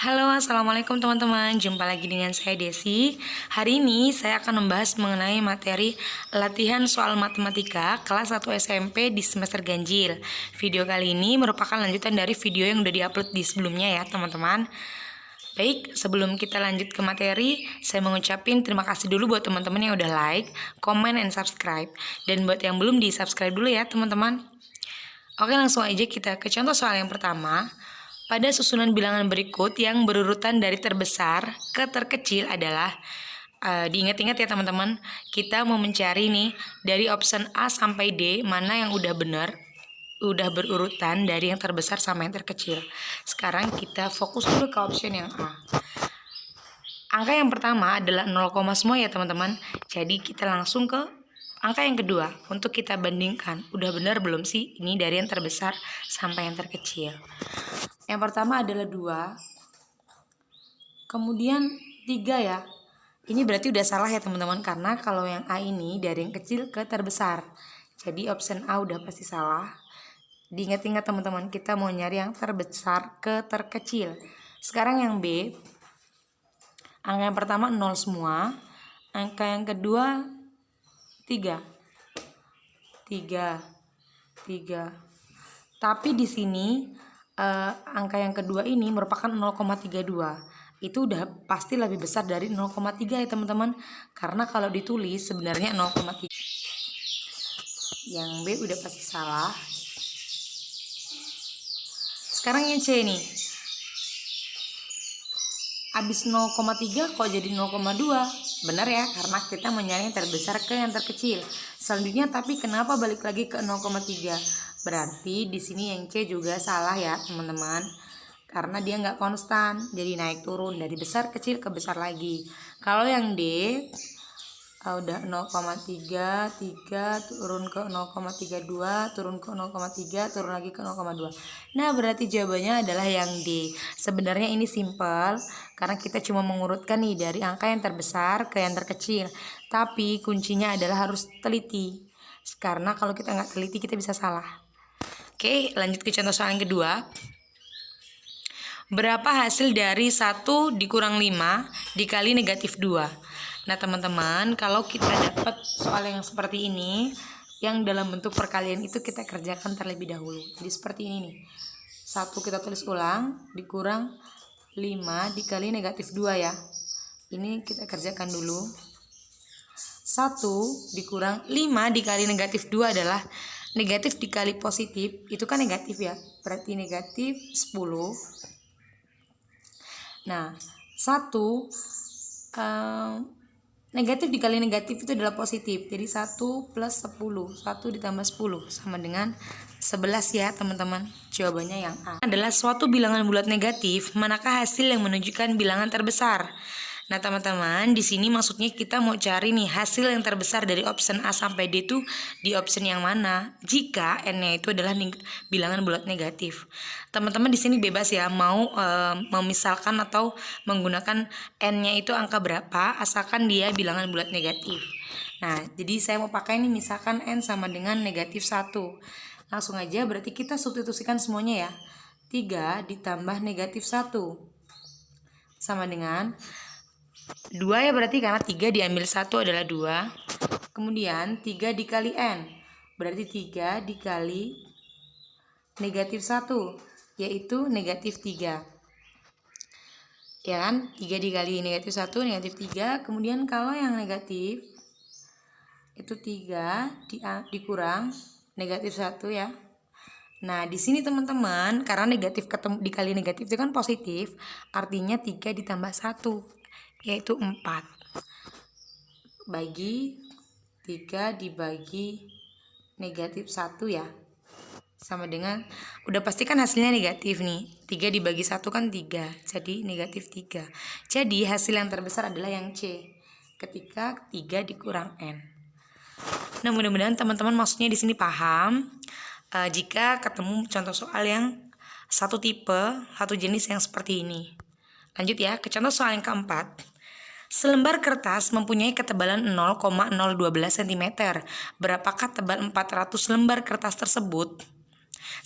Halo, assalamualaikum teman-teman. Jumpa lagi dengan saya Desi. Hari ini saya akan membahas mengenai materi latihan soal matematika kelas 1 SMP di semester ganjil. Video kali ini merupakan lanjutan dari video yang udah diupload di sebelumnya ya teman-teman. Baik, sebelum kita lanjut ke materi, saya mengucapkan terima kasih dulu buat teman-teman yang udah like, comment, and subscribe. Dan buat yang belum di-subscribe dulu ya teman-teman. Oke, langsung aja kita ke contoh soal yang pertama. Pada susunan bilangan berikut yang berurutan dari terbesar ke terkecil adalah diingat-ingat ya teman-teman, kita mau mencari nih dari option A sampai D mana yang udah benar, udah berurutan dari yang terbesar sampai yang terkecil. Sekarang kita fokus dulu ke option yang A. Angka yang pertama adalah 0, semua ya teman-teman. Jadi kita langsung ke angka yang kedua untuk kita bandingkan. Udah benar belum sih ini dari yang terbesar sampai yang terkecil. Yang pertama adalah 2, kemudian 3 ya. Ini berarti udah salah ya teman-teman, karena kalau yang A ini dari yang kecil ke terbesar. Jadi option A udah pasti salah. Diingat-ingat teman-teman, kita mau nyari yang terbesar ke terkecil. Sekarang yang B, angka yang pertama 0 semua, angka yang kedua 3. 3. Tapi di sini angka yang kedua ini merupakan 0,32. Itu udah pasti lebih besar dari 0,3 ya teman-teman. Karena kalau ditulis sebenarnya 0,3. Yang B udah pasti salah. Sekarang yang C nih. Habis 0,3 kok jadi 0,2? Benar ya, karena kita mencari yang terbesar ke yang terkecil. Selanjutnya tapi kenapa balik lagi ke 0,3? Berarti di sini yang C juga salah ya teman-teman. Karena dia nggak konstan, jadi naik turun dari besar kecil ke besar lagi. Kalau yang D udah 0,3, 3 turun ke 0,32, turun ke 0,3, turun lagi ke 0,2. Nah, berarti jawabannya adalah yang D. Sebenarnya ini simple karena kita cuma mengurutkan nih dari angka yang terbesar ke yang terkecil. Tapi kuncinya adalah harus teliti. Karena kalau kita nggak teliti kita bisa salah. Oke, lanjut ke contoh soal yang kedua. Berapa hasil dari 1 dikurang 5 dikali negatif 2? Nah teman-teman, kalau kita dapat soal yang seperti ini, yang dalam bentuk perkalian itu kita kerjakan terlebih dahulu. Jadi seperti ini nih. 1 kita tulis ulang, dikurang 5 dikali negatif 2 ya. Ini kita kerjakan dulu. 1 dikurang 5 dikali negatif 2 adalah negatif dikali positif, itu kan negatif ya. Berarti negatif 10. Nah, 1 negatif dikali negatif itu adalah positif. Jadi 1 plus 10, 1 ditambah 10 sama dengan 11 ya teman-teman. Jawabannya yang A. Adalah suatu bilangan bulat negatif, manakah hasil yang menunjukkan bilangan terbesar? Nah teman-teman, di sini maksudnya kita mau cari nih hasil yang terbesar dari option A sampai D itu di option yang mana? Jika n-nya itu adalah bilangan bulat negatif. Teman-teman di sini bebas ya mau memisalkan atau menggunakan n-nya itu angka berapa, asalkan dia bilangan bulat negatif. Nah, jadi saya mau pakai ini misalkan n sama dengan negatif 1. Langsung aja berarti kita substitusikan semuanya ya. 3 ditambah negatif 1 sama dengan 2 ya, berarti karena 3 diambil 1 adalah 2. Kemudian 3 dikali n, berarti 3 dikali negatif 1, yaitu negatif 3. Ya kan? 3 dikali negatif 1, negatif 3. Kemudian kalau yang negatif itu 3 dikurang negatif 1 ya. Nah, di sini teman-teman, karena negatif dikali negatif itu kan positif, artinya 3 ditambah 1 yaitu 4. Bagi 3 dibagi negatif 1 ya. Sama dengan, udah pastikan hasilnya negatif nih. 3 dibagi 1 kan 3, jadi negatif 3. Jadi hasil yang terbesar adalah yang C, ketika 3 dikurang N. Nah, mudah-mudahan teman-teman maksudnya di sini paham. Jika ketemu contoh soal yang satu tipe, satu jenis yang seperti ini. Lanjut ya, ke contoh soal yang keempat. Selembar kertas mempunyai ketebalan 0,012 cm. Berapakah tebal 400 lembar kertas tersebut?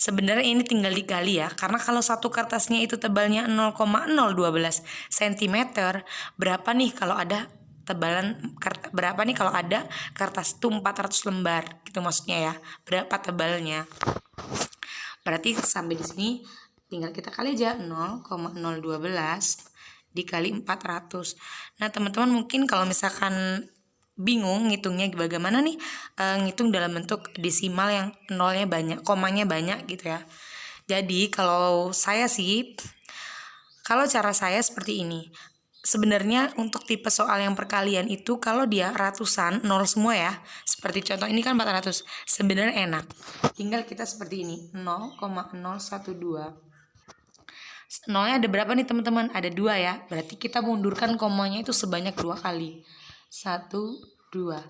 Sebenarnya ini tinggal dikali ya, karena kalau satu kertasnya itu tebalnya 0,012 cm, berapa nih kalau ada berapa nih kalau ada kertas itu 400 lembar gitu maksudnya ya, berapa tebalnya. Berarti sampai di sini tinggal kita kali aja 0,012 dikali 400. Nah teman-teman mungkin kalau misalkan bingung ngitungnya bagaimana nih, ngitung dalam bentuk desimal yang nolnya banyak, komanya banyak gitu ya. Jadi kalau saya sih, kalau cara saya seperti ini. Sebenarnya untuk tipe soal yang perkalian itu kalau dia ratusan, nol semua ya. Seperti contoh ini kan 400. Sebenarnya enak. Tinggal kita seperti ini, 0,012. Nolnya ada berapa nih teman-teman? Ada 2 ya. Berarti kita mundurkan komanya itu sebanyak 2 kali. 1, 2.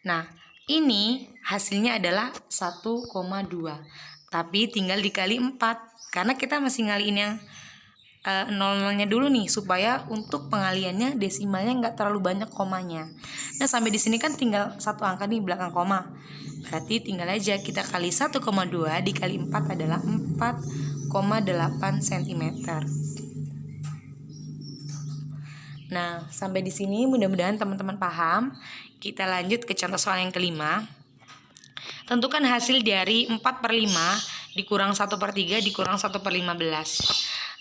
Nah, ini hasilnya adalah 1,2. Tapi tinggal dikali 4. Karena kita masih ngaliin yang nol-nolnya dulu nih, supaya untuk pengaliannya desimalnya nggak terlalu banyak komanya. Nah sampai di sini kan tinggal satu angka nih belakang koma, berarti tinggal aja kita kali 1,2 dikali 4 adalah 4,8 cm. Nah sampai di sini mudah-mudahan teman-teman paham. Kita lanjut ke contoh soal yang kelima. Tentukan hasil dari 4/5 dikurang 1/3 dikurang 1/15.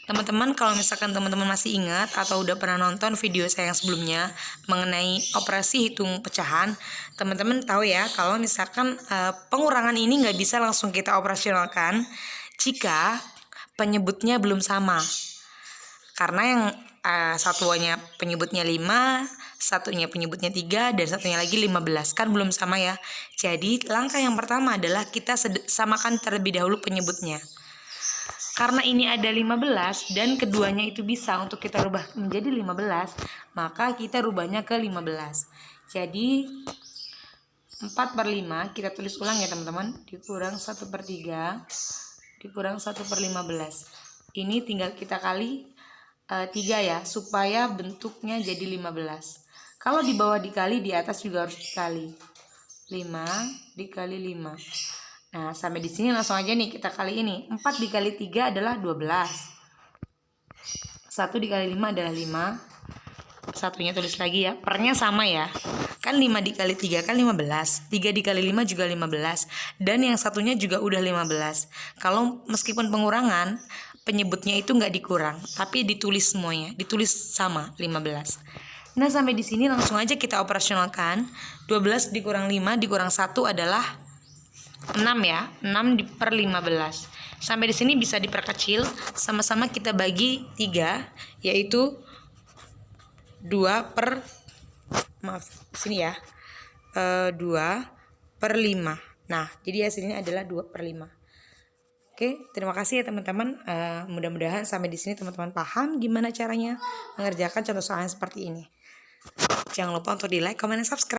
Teman-teman kalau misalkan teman-teman masih ingat atau udah pernah nonton video saya yang sebelumnya mengenai operasi hitung pecahan, teman-teman tahu ya kalau misalkan pengurangan ini nggak bisa langsung kita operasionalkan jika penyebutnya belum sama. Karena yang satuannya penyebutnya 5, satunya penyebutnya 3, dan satunya lagi 15, kan belum sama ya. Jadi langkah yang pertama adalah kita samakan terlebih dahulu penyebutnya. Karena ini ada 15 dan keduanya itu bisa untuk kita rubah menjadi 15, maka kita rubahnya ke 15. Jadi 4/5 kita tulis ulang ya teman-teman, dikurang 1/3 dikurang 1/15. Ini tinggal kita kali 3 ya, supaya bentuknya jadi 15. Kalau di bawah dikali, di atas juga harus dikali. 5 dikali 5. Nah, sampai di sini langsung aja nih kita kali ini. 4 dikali 3 adalah 12. 1 dikali 5 adalah 5. Satunya tulis lagi ya. Pernya sama ya. Kan 5 dikali 3 kan 15. 3 dikali 5 juga 15. Dan yang satunya juga udah 15. Kalau meskipun pengurangan, penyebutnya itu nggak dikurang, tapi ditulis semuanya. Ditulis sama 15. Nah, sampai di sini langsung aja kita operasionalkan. 12 dikurang 5 dikurang 1 adalah 6 ya, 6/15. Sampai di sini bisa diperkecil, sama-sama kita bagi 3, yaitu 2/5. Nah, jadi hasilnya adalah 2/5. Oke, terima kasih ya teman-teman. Mudah-mudahan sampai di sini teman-teman paham gimana caranya mengerjakan contoh soal yang seperti ini. Jangan lupa untuk di like, comment, dan subscribe.